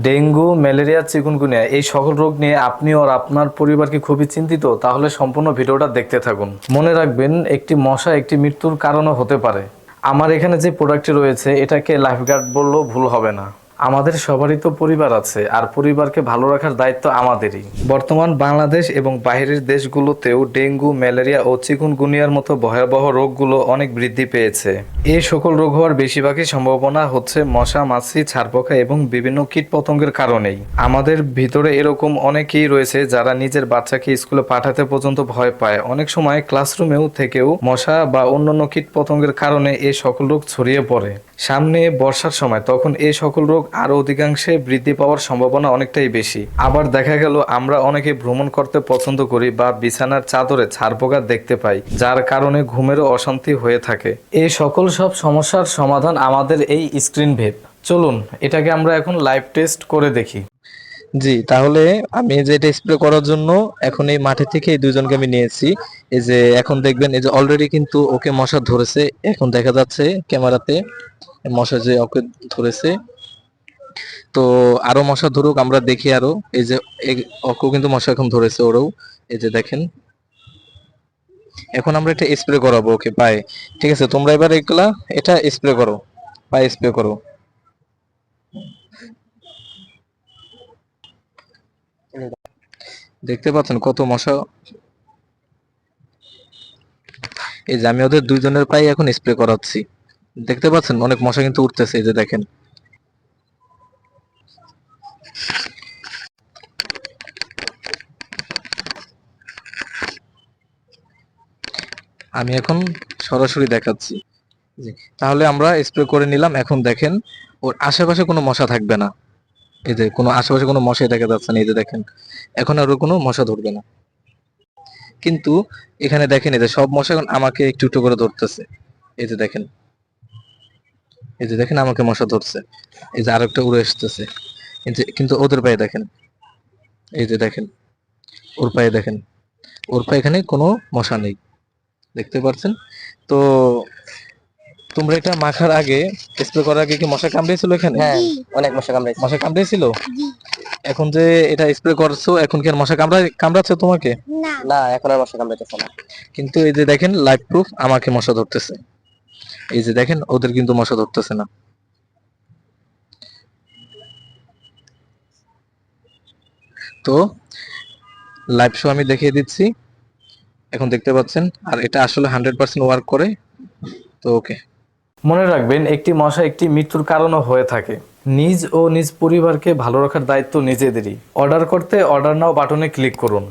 Dengue, malaria, chikungunya এই সকল রোগ নিয়ে আপনি আর আপনার পরিবার কি খুবই চিন্তিত? তাহলে সম্পূর্ণ ভিডিওটা দেখতে থাকুন। মনে রাখবেন, একটি মশা একটি মৃত্যুর কারণও হতে পারে। আমার এখানে যে প্রোডাক্টটি রয়েছে এটাকে লাইফগার্ড বললেও ভুল হবে না। আমাদের সবারই তো পরিবার আছে, আর পরিবারকে ভালো রাখার দায়িত্ব আমাদেরই। বর্তমান বাংলাদেশ এবং বাইরের দেশগুলোতেও ডেঙ্গু, ম্যালেরিয়া ও চিকুনগুনিয়ার মতো ভয়াবহ রোগগুলো অনেক বৃদ্ধি পেয়েছে। এই সকল রোগ হওয়ার বেশিরভাগই সম্ভাবনা হচ্ছে মশা, মাছি, ছারপোকা এবং বিভিন্ন কীটপতঙ্গের কারণেই। আমাদের ভিতরে এরকম অনেকেই রয়েছে যারা নিজের বাচ্চাকে স্কুলে পাঠাতে পর্যন্ত ভয় পায়। অনেক সময় ক্লাসরুমেও থেকেও মশা বা অন্যান্য কীটপতঙ্গের কারণে এই সকল রোগ ছড়িয়ে পড়ে। সামনে বর্ষার সময়, তখন এই সকল রোগ আরো অধিকাংশে বৃদ্ধি পাওয়ার সম্ভাবনা অনেকটাই বেশি। আবার দেখা গেল আমরা অনেকে ভ্রমণ করতে পছন্দ করি বা বিছানার চাদরে ছারপোকা দেখতে পাই, যার কারণে ঘুমেরও অশান্তি হয়ে থাকে। এই সকল সব সমস্যার সমাধান আমাদের এই স্ক্রিন ভেব। চলুন এটাকে আমরা এখন লাইভ টেস্ট করে দেখি। জি, তাহলে আমি এই যে এটা স্প্রে করার জন্য এখন এই মাঠে থেকে এই দুইজনকে আমি নিয়েছি। এই যে এখন দেখবেন এই যে অলরেডি কিন্তু ওকে মশা ধরেছে, এখন দেখা যাচ্ছে ক্যামেরাতে মশা যে ওকে ধরেছে। তো আরো মশা ধরুক, আমরা দেখি আরো। এই যে ওকেও কিন্তু মশা এখন ধরেছে, ওরও। এই যে দেখেন, এখন আমরা এটা স্প্রে করাবো ওকে পায়ে। ঠিক আছে, তোমরা এবার এগুলা এটা স্প্রে করো, পায়ে স্প্রে করো। দেখতে পাচ্ছেন কত মশা। এই যে আমি ওদের দুইজনের পায়ে এখন স্প্রে করাচ্ছি। দেখতে পাচ্ছেন অনেক মশা কিন্তু উঠতেছে, এই যে দেখেন। আমি এখন সরাসরি দেখাচ্ছি। জি, তাহলে আমরা স্প্রে করে নিলাম। এখন দেখেন ওর আশেপাশে কোনো মশা থাকবে না। এই যে কোনো আশেপাশে কোনো মশাই দেখা যাচ্ছে না, এই যে দেখেন। এখন আর ওর কোনো মশা ধরবে না। কিন্তু এখানে দেখেন এই যে সব মশা এখন আমাকে একটু একটু করে ধরতেছে। এই যে দেখেন, এই যে দেখেন আমাকে মশা ধরছে। এই যে আরেকটা উড়ে আসতেছে। এই যে কিন্তু ওদের পায়ে দেখেন, এই যে দেখেন ওর পায়ে দেখেন, ওর পায়ে এখানে কোনো মশা নেই। দেখতে পাচ্ছেন? তো তোমরা এটা মাখার আগে, স্প্রে করার আগে কি মশা কামড়িয়েছিল এখানে? হ্যাঁ, অনেক মশা কামড়াইছে। মশা কামড়িয়েছিল? এখন যে এটা স্প্রে করছো, এখন কি আর মশা কামড়াচ্ছে তোমাকে? না, এখন আর মশা কামড়াইতেছে না। কিন্তু এই যে দেখেন লাইভ প্রুফ, আমাকে মশা ধরতেছে। এই যে দেখেন ওদের কিন্তু মশা ধরতেছে না। তো লাইভ শো আমি দেখিয়ে দিচ্ছি, এখন দেখতে পাচ্ছেন। আর এটা আসলে 100% ওয়ার্ক করে। তো ওকে, মনে রাখবেন, একটি মশা একটি মৃত্যুর কারণও হয়ে থাকে। নিজ ও নিজ পরিবারকে ভালো রাখার দায়িত্ব নিজেদেরই। অর্ডার করতে অর্ডার নাও বাটনে ক্লিক করুন।